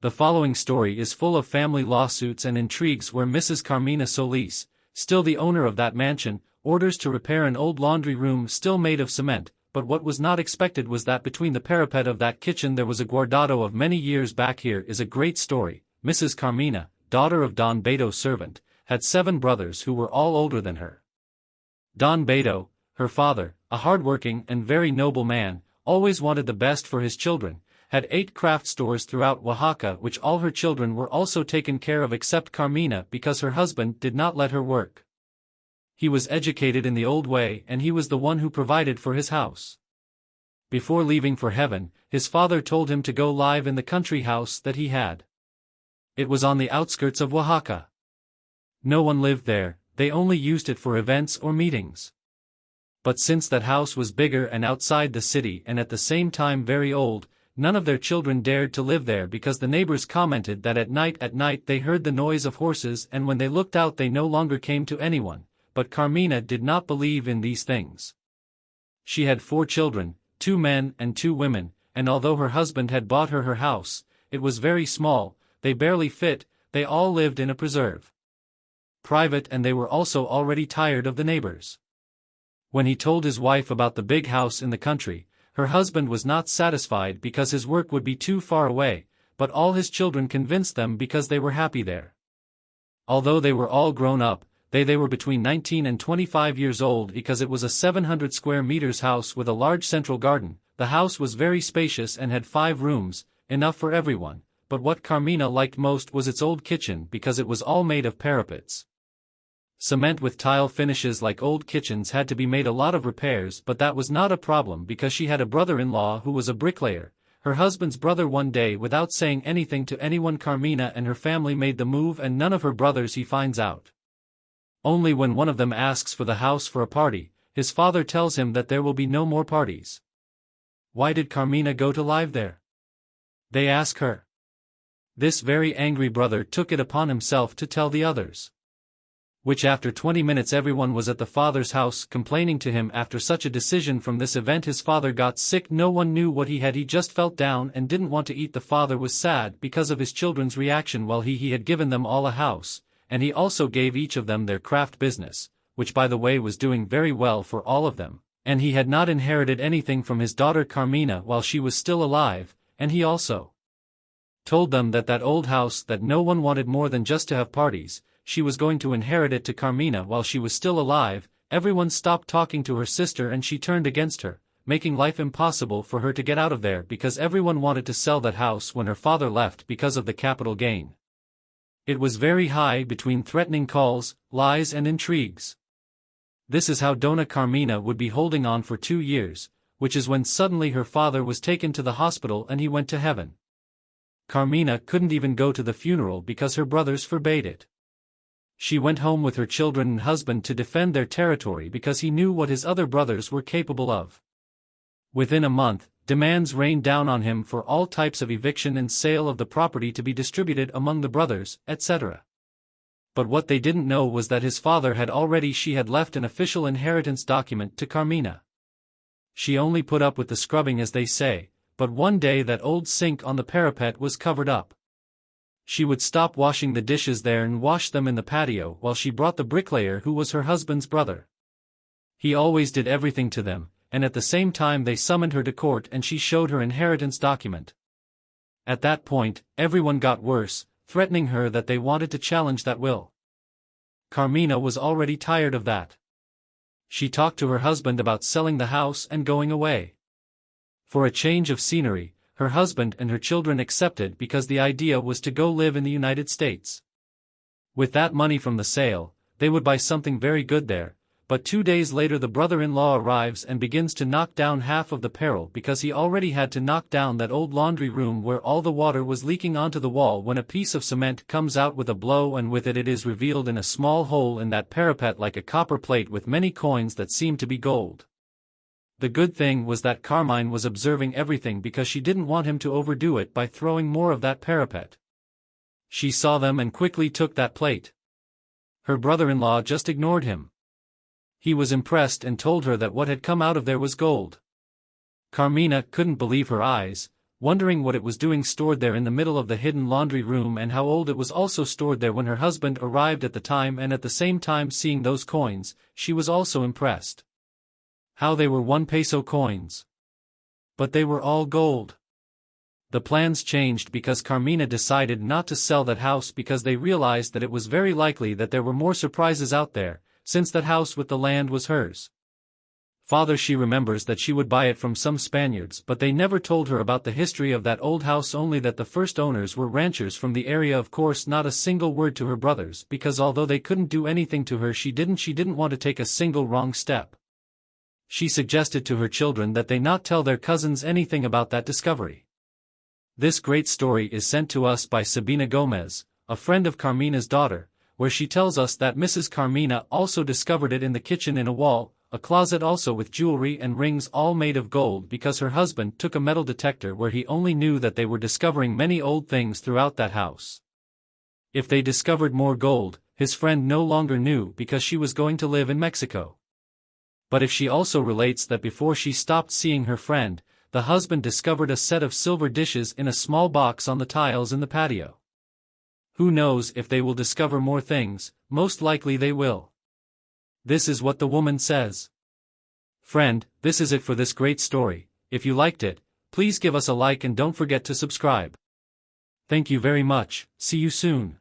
The following story is full of family lawsuits and intrigues where Mrs. Carmina Solis, still the owner of that mansion, orders to repair an old laundry room still made of cement, but what was not expected was that between the parapet of that kitchen there was a guardado of many years back. Here is a great story. Mrs. Carmina, daughter of Don Bedo's servant, had 7 brothers who were all older than her. Don Bedo, her father, a hard-working and very noble man, always wanted the best for his children, had 8 craft stores throughout Oaxaca which all her children were also taken care of except Carmina because her husband did not let her work. He was educated in the old way and he was the one who provided for his house. Before leaving for heaven, his father told him to go live in the country house that he had. It was on the outskirts of Oaxaca. No one lived there, they only used it for events or meetings. But since that house was bigger and outside the city and at the same time very old, none of their children dared to live there because the neighbors commented that at night they heard the noise of horses and when they looked out they no longer came to anyone, but Carmina did not believe in these things. She had 4 children, 2 men and 2 women, and although her husband had bought her house, it was very small, they barely fit, they all lived in a preserve. Private and they were also already tired of the neighbors. When he told his wife about the big house in the country, her husband was not satisfied because his work would be too far away, but all his children convinced them because they were happy there. Although they were all grown up, they were between 19 and 25 years old because it was a 700 square meters house with a large central garden. The house was very spacious and had 5 rooms, enough for everyone, but what Carmina liked most was its old kitchen because it was all made of parapets. Cement with tile finishes like old kitchens had to be made a lot of repairs, but that was not a problem because she had a brother-in-law who was a bricklayer, her husband's brother. One day without saying anything to anyone Carmina and her family made the move and none of her brothers he finds out. Only when one of them asks for the house for a party, his father tells him that there will be no more parties. Why did Carmina go to live there? They ask her. This very angry brother took it upon himself to tell the others. Which after 20 minutes everyone was at the father's house complaining to him after such a decision. From this event his father got sick. No one knew what he just felt down and didn't want to eat. The father was sad because of his children's reaction while he had given them all a house, and he also gave each of them their craft business, which by the way was doing very well for all of them, and he had not inherited anything from his daughter Carmina while she was still alive, and he also told them that old house that no one wanted more than just to have parties, she was going to inherit it to Carmina while she was still alive. Everyone stopped talking to her sister and she turned against her, making life impossible for her to get out of there because everyone wanted to sell that house when her father left because of the capital gain. It was very high between threatening calls, lies and intrigues. This is how Dona Carmina would be holding on for 2 years, which is when suddenly her father was taken to the hospital and he went to heaven. Carmina couldn't even go to the funeral because her brothers forbade it. She went home with her children and husband to defend their territory because he knew what his other brothers were capable of. Within a month, demands rained down on him for all types of eviction and sale of the property to be distributed among the brothers, etc. But what they didn't know was that his father had left an official inheritance document to Carmina. She only put up with the scrubbing as they say, but one day that old sink on the parapet was covered up. She would stop washing the dishes there and wash them in the patio while she brought the bricklayer who was her husband's brother. He always did everything to them, and at the same time they summoned her to court and she showed her inheritance document. At that point, everyone got worse, threatening her that they wanted to challenge that will. Carmina was already tired of that. She talked to her husband about selling the house and going away. For a change of scenery, her husband and her children accepted because the idea was to go live in the United States. With that money from the sale, they would buy something very good there, but 2 days later the brother-in-law arrives and begins to knock down half of the peril because he already had to knock down that old laundry room where all the water was leaking onto the wall when a piece of cement comes out with a blow and with it is revealed in a small hole in that parapet like a copper plate with many coins that seemed to be gold. The good thing was that Carmine was observing everything because she didn't want him to overdo it by throwing more of that parapet. She saw them and quickly took that plate. Her brother-in-law just ignored him. He was impressed and told her that what had come out of there was gold. Carmina couldn't believe her eyes, wondering what it was doing stored there in the middle of the hidden laundry room and how old it was also stored there when her husband arrived at the time, and at the same time seeing those coins, she was also impressed. How they were 1 peso coins. But they were all gold. The plans changed because Carmina decided not to sell that house because they realized that it was very likely that there were more surprises out there, since that house with the land was hers. Father, she remembers that she would buy it from some Spaniards, but they never told her about the history of that old house, only that the first owners were ranchers from the area. Of course, not a single word to her brothers, because although they couldn't do anything to her, she didn't want to take a single wrong step. She suggested to her children that they not tell their cousins anything about that discovery. This great story is sent to us by Sabina Gomez, a friend of Carmina's daughter, where she tells us that Mrs. Carmina also discovered it in the kitchen in a wall, a closet also with jewelry and rings all made of gold, because her husband took a metal detector where he only knew that they were discovering many old things throughout that house. If they discovered more gold, his friend no longer knew because she was going to live in Mexico. But if she also relates that before she stopped seeing her friend, the husband discovered a set of silver dishes in a small box on the tiles in the patio. Who knows if they will discover more things? Most likely they will. This is what the woman says. Friend, this is it for this great story. If you liked it, please give us a like and don't forget to subscribe. Thank you very much. See you soon.